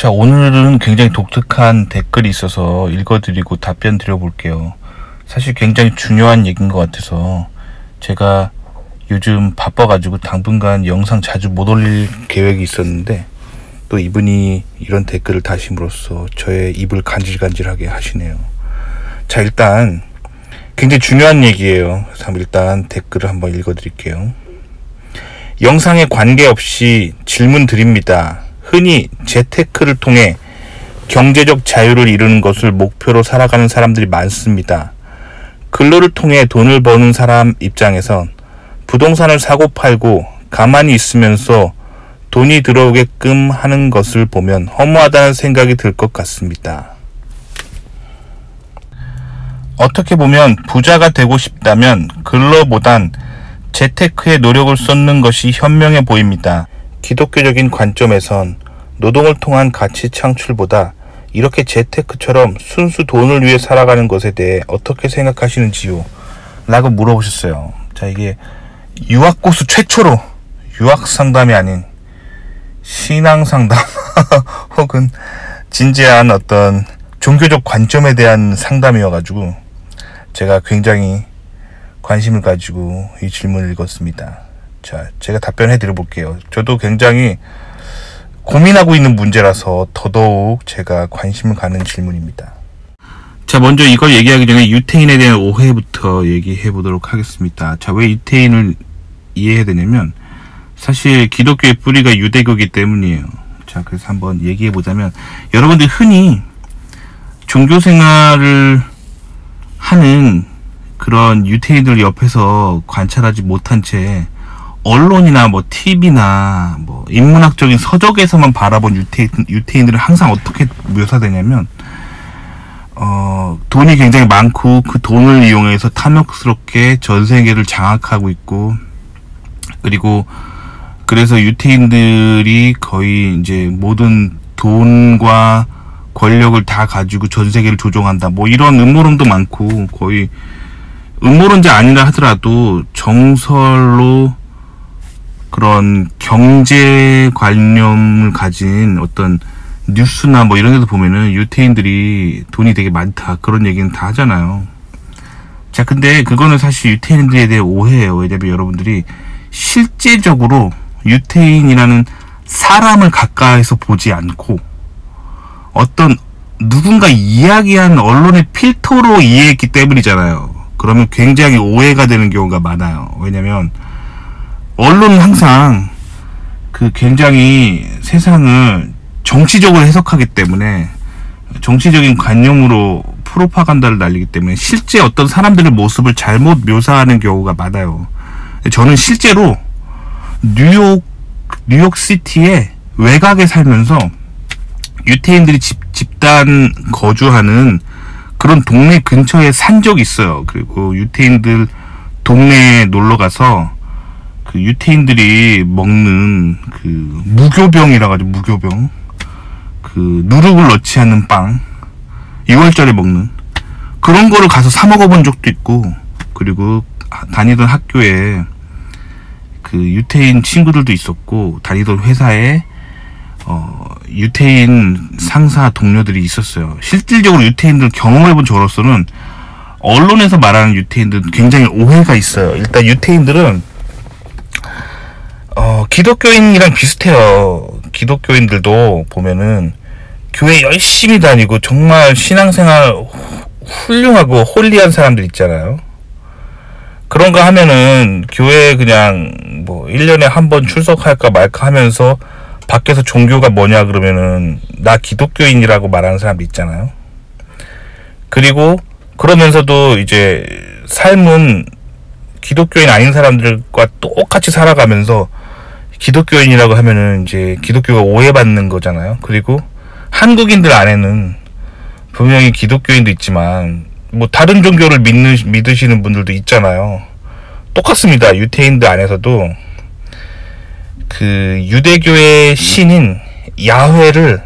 자, 오늘은 굉장히 독특한 댓글이 있어서 읽어드리고 답변 드려볼게요. 사실 굉장히 중요한 얘기인 것 같아서 제가 요즘 바빠가지고 당분간 영상 자주 못 올릴 계획이 있었는데 또 이분이 이런 댓글을 다심으로써 저의 입을 간질간질하게 하시네요. 자, 일단 굉장히 중요한 얘기예요. 그래서 일단 댓글을 한번 읽어드릴게요. 영상에 관계없이 질문 드립니다. 흔히 재테크를 통해 경제적 자유를 이루는 것을 목표로 살아가는 사람들이 많습니다. 근로를 통해 돈을 버는 사람 입장에선 부동산을 사고 팔고 가만히 있으면서 돈이 들어오게끔 하는 것을 보면 허무하다는 생각이 들 것 같습니다. 어떻게 보면 부자가 되고 싶다면 근로보단 재테크에 노력을 쏟는 것이 현명해 보입니다. 기독교적인 관점에선 노동을 통한 가치 창출보다 이렇게 재테크처럼 순수 돈을 위해 살아가는 것에 대해 어떻게 생각하시는지요? 라고 물어보셨어요. 자, 이게 유학고수 최초로 유학 상담이 아닌 신앙 상담 혹은 진지한 어떤 종교적 관점에 대한 상담이어가지고 제가 굉장히 관심을 가지고 이 질문을 읽었습니다. 자, 제가 답변해 드려볼게요. 저도 굉장히 고민하고 있는 문제라서 더더욱 제가 관심을 가는 질문입니다. 자, 먼저 이걸 얘기하기 전에 유태인에 대한 오해부터 얘기해 보도록 하겠습니다. 자, 왜 유태인을 이해해야 되냐면 사실 기독교의 뿌리가 유대교이기 때문이에요. 자, 그래서 한번 얘기해 보자면 여러분들이 흔히 종교 생활을 하는 그런 유태인들 옆에서 관찰하지 못한 채 언론이나 뭐 TV나 뭐 인문학적인 서적에서만 바라본 유태인들은 항상 어떻게 묘사되냐면 돈이 굉장히 많고 그 돈을 이용해서 탐욕스럽게 전 세계를 장악하고 있고, 그리고 그래서 유태인들이 거의 이제 모든 돈과 권력을 다 가지고 전 세계를 조종한다, 뭐 이런 음모론도 많고, 거의 음모론자 아니라 하더라도 정설로 그런 경제 관념을 가진 어떤 뉴스나 뭐 이런 데도 보면은 유태인들이 돈이 되게 많다, 그런 얘기는 다 하잖아요. 자, 근데 그거는 사실 유태인들에 대해 오해예요. 왜냐면 여러분들이 실제적으로 유태인이라는 사람을 가까이서 보지 않고 어떤 누군가 이야기한 언론의 필터로 이해했기 때문이잖아요. 그러면 굉장히 오해가 되는 경우가 많아요. 왜냐면 언론은 항상 그 굉장히 세상을 정치적으로 해석하기 때문에, 정치적인 관념으로 프로파간다를 날리기 때문에 실제 어떤 사람들의 모습을 잘못 묘사하는 경우가 많아요. 저는 실제로 뉴욕시티의 외곽에 살면서 유태인들이 집단 거주하는 그런 동네 근처에 산 적이 있어요. 그리고 유태인들 동네에 놀러 가서 그 유태인들이 먹는 그 무교병이라 가지고, 무교병, 그 누룩을 넣지 않는 빵, 6월절에 먹는 그런 거를 가서 사 먹어본 적도 있고, 그리고 다니던 학교에 그 유태인 친구들도 있었고, 다니던 회사에 유태인 상사 동료들이 있었어요. 실질적으로 유태인들 경험해본 저로서는 언론에서 말하는 유태인들은 굉장히 오해가 있어요. 일단 유태인들은 기독교인이랑 비슷해요. 기독교인들도 보면은 교회 열심히 다니고 정말 신앙생활 훌륭하고 홀리한 사람들 있잖아요. 그런 거 하면은 교회에 그냥 뭐 1년에 한 번 출석할까 말까 하면서 밖에서 종교가 뭐냐 그러면은 나 기독교인이라고 말하는 사람도 있잖아요. 그리고 그러면서도 이제 삶은 기독교인 아닌 사람들과 똑같이 살아가면서 기독교인이라고 하면은 이제 기독교가 오해받는 거잖아요. 그리고 한국인들 안에는 분명히 기독교인도 있지만 뭐 다른 종교를 믿으시는 분들도 있잖아요. 똑같습니다. 유태인들 안에서도 그 유대교의 신인 야훼를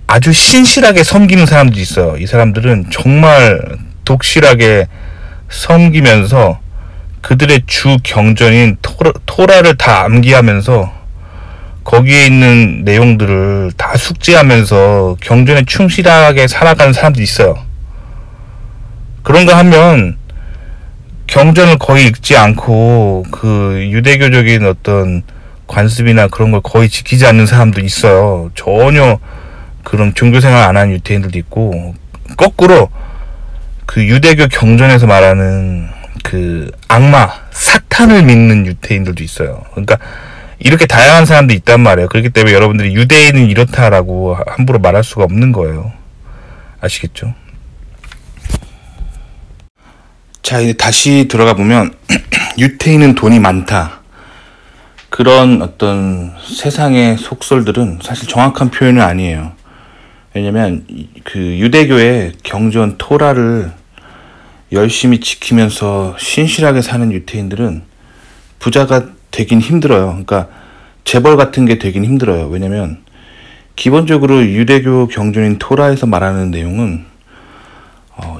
아주 신실하게 섬기는 사람들이 있어요. 이 사람들은 정말 독실하게 섬기면서 그들의 주 경전인 토라를 다 암기하면서 거기에 있는 내용들을 다 숙지하면서 경전에 충실하게 살아가는 사람들이 있어요. 그런가 하면 경전을 거의 읽지 않고 그 유대교적인 어떤 관습이나 그런 걸 거의 지키지 않는 사람도 있어요. 전혀 그런 종교생활 안 하는 유대인들도 있고, 거꾸로 그 유대교 경전에서 말하는 그 악마, 사탄을 믿는 유대인들도 있어요. 그러니까 이렇게 다양한 사람도 있단 말이에요. 그렇기 때문에 여러분들이 유대인은 이렇다라고 함부로 말할 수가 없는 거예요. 아시겠죠? 자, 이제 다시 들어가 보면 유대인은 돈이 많다. 그런 어떤 세상의 속설들은 사실 정확한 표현은 아니에요. 왜냐면 그 유대교의 경전 토라를 열심히 지키면서 신실하게 사는 유대인들은 부자가 되긴 힘들어요. 그러니까 재벌 같은 게 되긴 힘들어요. 왜냐면 기본적으로 유대교 경전인 토라에서 말하는 내용은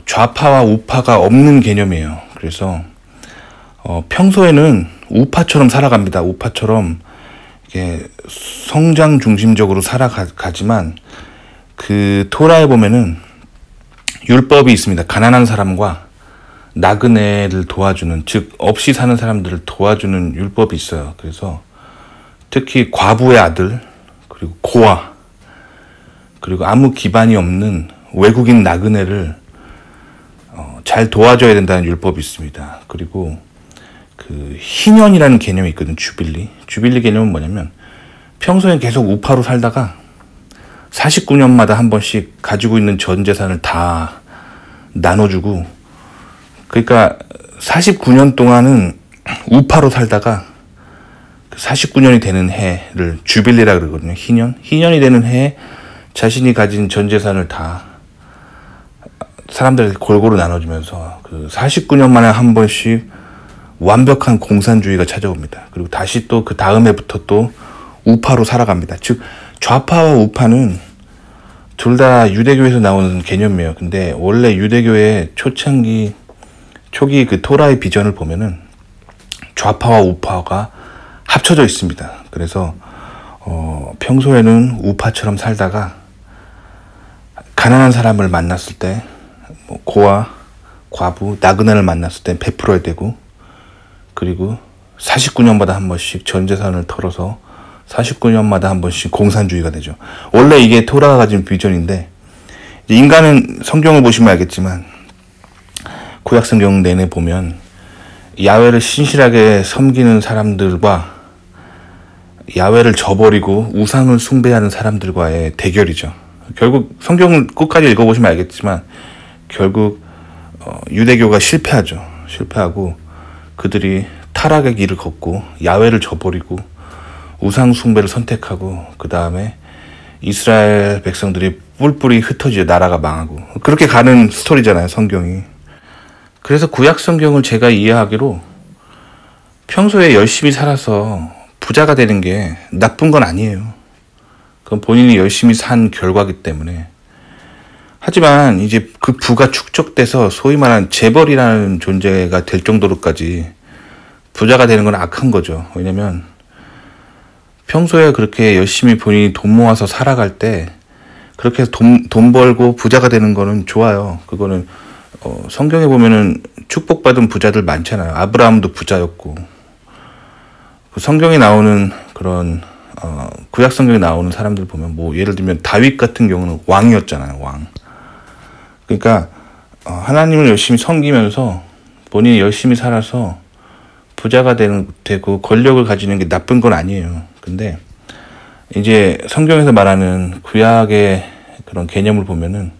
좌파와 우파가 없는 개념이에요. 그래서 평소에는 우파처럼 살아갑니다. 우파처럼 이게 성장 중심적으로 살아가지만 그 토라에 보면은 율법이 있습니다. 가난한 사람과 나그네를 도와주는, 즉 없이 사는 사람들을 도와주는 율법이 있어요. 그래서 특히 과부의 아들, 그리고 고아, 그리고 아무 기반이 없는 외국인 나그네를 잘 도와줘야 된다는 율법이 있습니다. 그리고 그 희년이라는 개념이 있거든. 주빌리 개념은 뭐냐면 평소에 계속 우파로 살다가 49년마다 한 번씩 가지고 있는 전 재산을 다 나눠주고, 그러니까 49년 동안은 우파로 살다가 49년이 되는 해를 주빌리라 그러거든요. 희년이 되는 해에 자신이 가진 전 재산을 다 사람들에게 골고루 나눠주면서 그 49년 만에 한 번씩 완벽한 공산주의가 찾아옵니다. 그리고 다시 또 그 다음 해부터 또 우파로 살아갑니다. 즉 좌파와 우파는 둘 다 유대교에서 나오는 개념이에요. 근데 원래 유대교의 초기 그 토라의 비전을 보면은 좌파와 우파가 합쳐져 있습니다. 그래서 평소에는 우파처럼 살다가 가난한 사람을 만났을 때 고아, 과부, 나그네를 만났을 때 베풀어야 되고, 그리고 49년마다 한 번씩 전 재산을 털어서 49년마다 한 번씩 공산주의가 되죠. 원래 이게 토라가 가진 비전인데, 인간은 성경을 보시면 알겠지만 구약 성경 내내 보면 야훼를 신실하게 섬기는 사람들과 야훼를 저버리고 우상을 숭배하는 사람들과의 대결이죠. 결국 성경을 끝까지 읽어보시면 알겠지만 결국 유대교가 실패하고 그들이 타락의 길을 걷고 야훼를 저버리고 우상 숭배를 선택하고, 그 다음에 이스라엘 백성들이 뿔뿔이 흩어지고 나라가 망하고, 그렇게 가는 스토리잖아요, 성경이. 그래서 구약 성경을 제가 이해하기로 평소에 열심히 살아서 부자가 되는 게 나쁜 건 아니에요. 그건 본인이 열심히 산 결과기 때문에. 하지만 이제 그 부가 축적돼서 소위 말하는 재벌이라는 존재가 될 정도로까지 부자가 되는 건 악한 거죠. 왜냐면 평소에 그렇게 열심히 본인이 돈 모아서 살아갈 때 그렇게 돈 벌고 부자가 되는 거는 좋아요. 그거는 성경에 보면은 축복받은 부자들 많잖아요. 아브라함도 부자였고, 그 성경에 나오는 그런 구약 성경에 나오는 사람들 보면 뭐 예를 들면 다윗 같은 경우는 왕이었잖아요. 왕. 그러니까 하나님을 열심히 섬기면서 본인이 열심히 살아서 부자가 되고 권력을 가지는 게 나쁜 건 아니에요. 근데 이제 성경에서 말하는 구약의 그런 개념을 보면은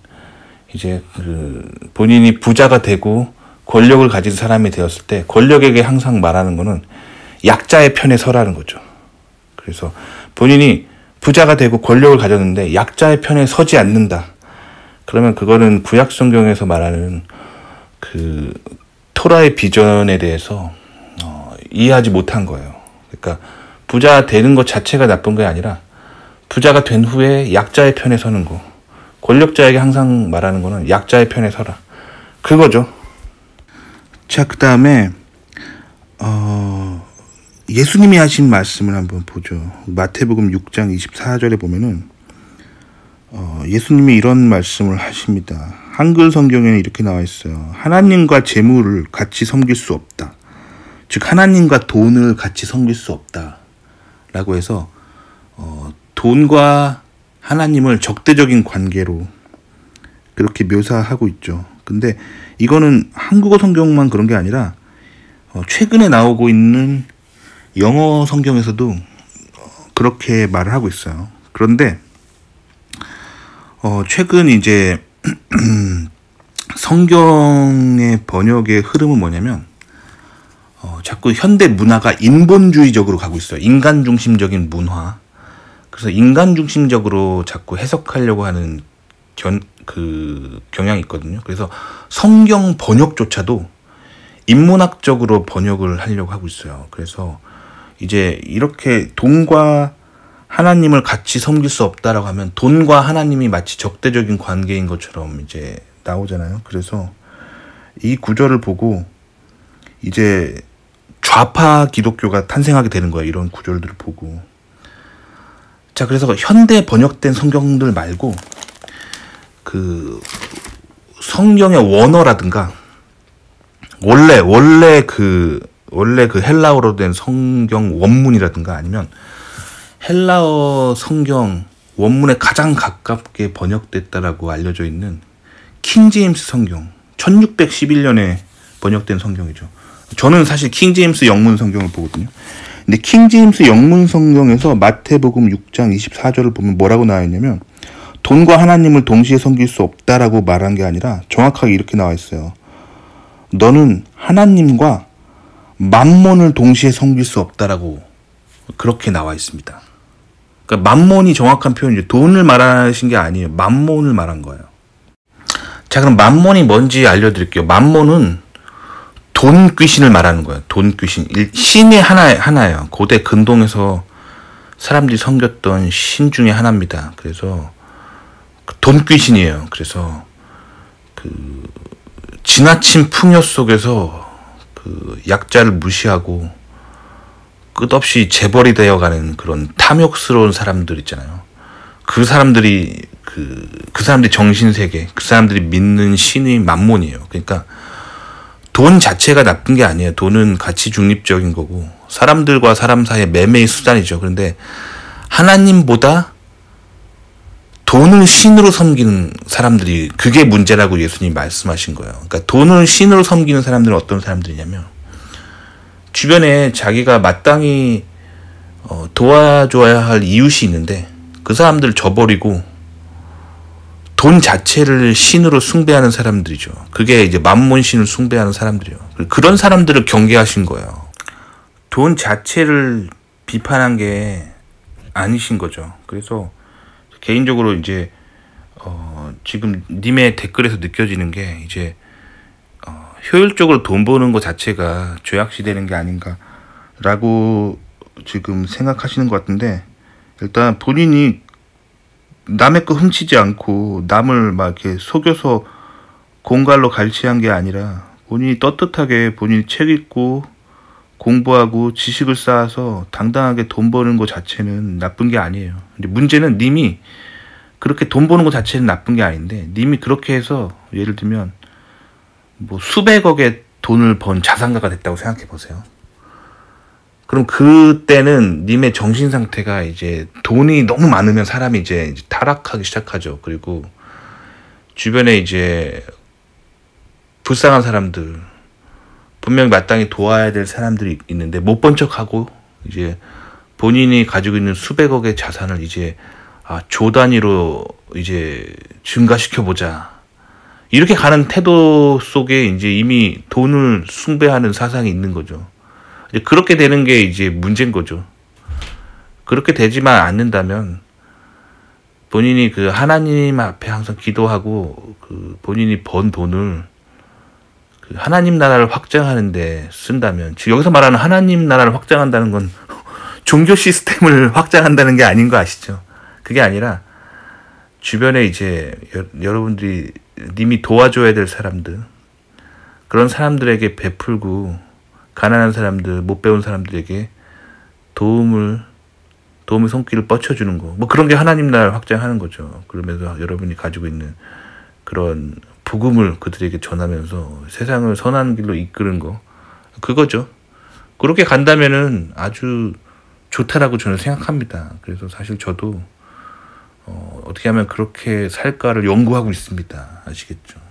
이제 그 본인이 부자가 되고 권력을 가진 사람이 되었을 때 권력에게 항상 말하는 거는 약자의 편에 서라는 거죠. 그래서 본인이 부자가 되고 권력을 가졌는데 약자의 편에 서지 않는다. 그러면 그거는 구약 성경에서 말하는 그 토라의 비전에 대해서 이해하지 못한 거예요. 그러니까 부자 되는 것 자체가 나쁜 게 아니라 부자가 된 후에 약자의 편에 서는 거. 권력자에게 항상 말하는 거는 약자의 편에 서라. 그거죠. 자, 그 다음에 예수님이 하신 말씀을 한번 보죠. 마태복음 6장 24절에 보면은 예수님이 이런 말씀을 하십니다. 한글 성경에는 이렇게 나와 있어요. 하나님과 재물을 같이 섬길 수 없다. 즉 하나님과 돈을 같이 섬길 수 없다. 라고 해서 돈과 하나님을 적대적인 관계로 그렇게 묘사하고 있죠. 근데 이거는 한국어 성경만 그런 게 아니라 최근에 나오고 있는 영어 성경에서도 그렇게 말을 하고 있어요. 그런데 최근 이제 성경의 번역의 흐름은 뭐냐면 자꾸 현대 문화가 인본주의적으로 가고 있어요. 인간 중심적인 문화. 그래서 인간 중심적으로 자꾸 해석하려고 하는 경향이 있거든요. 그래서 성경 번역조차도 인문학적으로 번역을 하려고 하고 있어요. 그래서 이제 이렇게 돈과 하나님을 같이 섬길 수 없다라고 하면 돈과 하나님이 마치 적대적인 관계인 것처럼 이제 나오잖아요. 그래서 이 구절을 보고 이제 좌파 기독교가 탄생하게 되는 거예요. 이런 구절들을 보고. 자, 그래서 현대 번역된 성경들 말고 그 성경의 원어라든가 원래 그 헬라어로 된 성경 원문이라든가 아니면 헬라어 성경 원문에 가장 가깝게 번역됐다라고 알려져 있는 킹제임스 성경 1611년에 번역된 성경이죠. 저는 사실 킹제임스 영문 성경을 보거든요. 근데 킹제임스 영문 성경에서 마태복음 6장 24절을 보면 뭐라고 나와 있냐면 돈과 하나님을 동시에 섬길 수 없다라고 말한 게 아니라 정확하게 이렇게 나와 있어요. 너는 하나님과 만몬을 동시에 섬길 수 없다라고 그렇게 나와 있습니다. 그러니까 만몬이 정확한 표현이죠. 돈을 말하신 게 아니에요. 만몬을 말한 거예요. 자, 그럼 만몬이 뭔지 알려드릴게요. 만몬은 돈 귀신을 말하는 거예요. 돈 귀신. 신의 하나예요. 고대 근동에서 사람들이 섬겼던 신 중에 하나입니다. 그래서 돈 귀신이에요. 그래서 그 지나친 풍요 속에서 그 약자를 무시하고 끝없이 재벌이 되어가는 그런 탐욕스러운 사람들 있잖아요. 그 사람들이 그 사람들이 정신세계, 그 사람들이 믿는 신이 만몬이에요. 그러니까 돈 자체가 나쁜 게 아니에요. 돈은 가치 중립적인 거고 사람들과 사람 사이의 매매의 수단이죠. 그런데 하나님보다 돈을 신으로 섬기는 사람들이 그게 문제라고 예수님이 말씀하신 거예요. 그러니까 돈을 신으로 섬기는 사람들은 어떤 사람들이냐면 주변에 자기가 마땅히 도와줘야 할 이웃이 있는데 그 사람들을 저버리고 돈 자체를 신으로 숭배하는 사람들이죠. 그게 이제 만몬신을 숭배하는 사람들이에요. 그런 사람들을 경계하신 거예요. 돈 자체를 비판한 게 아니신 거죠. 그래서 개인적으로 이제 지금 님의 댓글에서 느껴지는 게 이제 효율적으로 돈 버는 것 자체가 죄악시되는 게 아닌가라고 지금 생각하시는 것 같은데, 일단 본인이 남의 거 훔치지 않고 남을 막 이렇게 속여서 공갈로 갈취한 게 아니라 본인이 떳떳하게 본인이 책 읽고 공부하고 지식을 쌓아서 당당하게 돈 버는 것 자체는 나쁜 게 아니에요. 근데 문제는 님이 그렇게 돈 버는 것 자체는 나쁜 게 아닌데 님이 그렇게 해서 예를 들면 뭐 수백억의 돈을 번 자산가가 됐다고 생각해 보세요. 그럼 그때는 님의 정신 상태가 이제 돈이 너무 많으면 사람이 이제 타락하기 시작하죠. 그리고 주변에 이제 불쌍한 사람들, 분명히 마땅히 도와야 될 사람들이 있는데 못 본 척하고 이제 본인이 가지고 있는 수백억의 자산을 이제 조 단위로 이제 증가시켜 보자. 이렇게 가는 태도 속에 이제 이미 돈을 숭배하는 사상이 있는 거죠. 이제 그렇게 되는 게 이제 문제인 거죠. 그렇게 되지만 않는다면 본인이 그 하나님 앞에 항상 기도하고 그 본인이 번 돈을 그 하나님 나라를 확장하는데 쓴다면, 지금 여기서 말하는 하나님 나라를 확장한다는 건 종교 시스템을 확장한다는 게 아닌 거 아시죠? 그게 아니라 주변에 이제 여러분들이 님이 도와줘야 될 사람들, 그런 사람들에게 베풀고 가난한 사람들, 못 배운 사람들에게 도움의 손길을 뻗쳐주는 거. 뭐 그런 게 하나님 나라를 확장하는 거죠. 그러면서 여러분이 가지고 있는 그런 복음을 그들에게 전하면서 세상을 선한 길로 이끄는 거. 그거죠. 그렇게 간다면은 아주 좋다라고 저는 생각합니다. 그래서 사실 저도 어떻게 하면 그렇게 살까를 연구하고 있습니다. 아시겠죠?